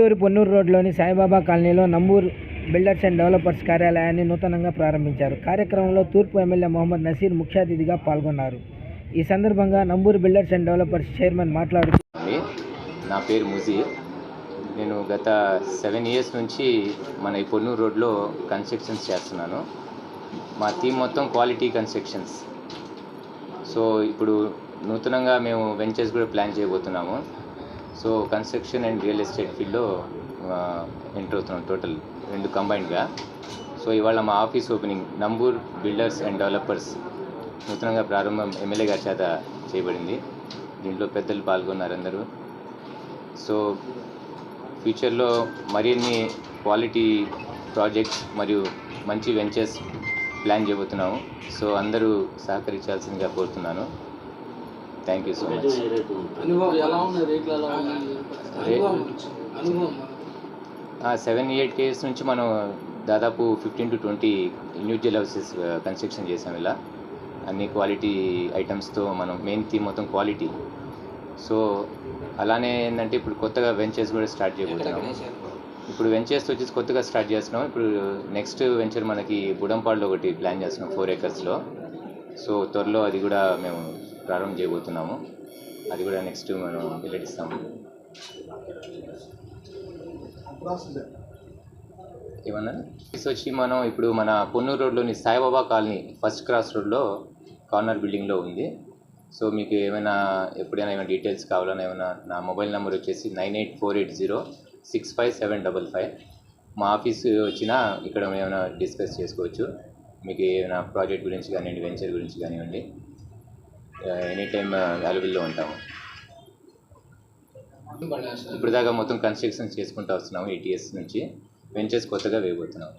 గుంటూరు పొన్నూరు రోడ్లోని సాయిబాబా కాలనీలో Nambur builders and developers కార్యాలయాన్ని నూతనంగా ప్రారంభించారు. కార్యక్రమంలో తూర్పు ఎమ్మెల్యే మొహమ్మద్ నసీర్ ముఖ్య అతిథిగా పాల్గొన్నారు. ఈ సందర్భంగా Nambur builders and developers chairman మాట్లాడుతూ, నా పేరు ముజీర్. నేను గత 7 ఇయర్స్ నుంచి మన ఈ పొన్నూరు రోడ్లో కన్స్ట్రక్షన్స్ చేస్తున్నాను. మా టీం మొత్తం క్వాలిటీ కన్స్ట్రక్షన్స్. సో ఇప్పుడు నూతనంగా మేము వెంచర్స్ కూడా ప్లాన్ చేయబోతున్నాము. So construction and real estate ఫీల్డ్లో ఎంటర్ అవుతున్నాం, టోటల్ 2 కంబైన్డ్గా. సో ఇవాళ మా office opening Nambur builders and developers నూతనంగా ప్రారంభం ఎమ్మెల్యే గారి చేత చేయబడింది. దీంట్లో పెద్దలు పాల్గొన్నారు అందరూ. సో ఫ్యూచర్లో మరిన్ని క్వాలిటీ ప్రాజెక్ట్స్ మరియు మంచి వెంచర్స్ ప్లాన్ చేయబోతున్నాము. సో అందరూ సహకరించాల్సిందిగా కోరుతున్నాను. Thank you so much. 7-8 years నుంచి మనం దాదాపు 15 to 20 ఇండివిజువల్ హౌసెస్ కన్స్ట్రక్షన్ చేసాం. ఇలా అన్ని క్వాలిటీ ఐటమ్స్తో మనం మెయిన్ థీమ్ మొత్తం క్వాలిటీ. సో అలానే ఏంటంటే ఇప్పుడు కొత్తగా వెంచర్స్ కూడా స్టార్ట్ చేయబోతున్నాము. ఇప్పుడు వెంచర్స్ వచ్చేసి కొత్తగా స్టార్ట్ చేస్తున్నాం. ఇప్పుడు నెక్స్ట్ వెంచర్ మనకి బుడంపాడులో ఒకటి ప్లాన్ చేస్తున్నాం 4 acresలో. సో త్వరలో అది కూడా మేము ప్రారంభం చేయబోతున్నాము. అది కూడా నెక్స్ట్ మనం వెల్లడిస్తాము. ఏమన్నా వచ్చి మనం ఇప్పుడు మన పొన్నూరు రోడ్లోని సాయిబాబా కాలనీ ఫస్ట్ క్రాస్ రోడ్లో కార్నర్ బిల్డింగ్లో ఉంది. సో మీకు ఏమైనా ఎప్పుడైనా ఏమైనా డీటెయిల్స్ కావాలన్నా ఏమైనా నా మొబైల్ నెంబర్ వచ్చేసి 9848065755. మా ఆఫీస్ వచ్చినా ఇక్కడ ఏమైనా డిస్కస్ చేసుకోవచ్చు. మీకు ఏమైనా ప్రాజెక్ట్ గురించి కానివ్వండి, వెంచర్ గురించి కానివ్వండి, ఎనీ టైమ్ అవైలబుల్లో ఉంటాము. ఇప్పుడు దాకా మొత్తం కన్స్ట్రక్షన్స్ చేసుకుంటూ వస్తున్నాము 8 years నుంచి. వెంచర్స్ కొత్తగా వేయబోతున్నాము.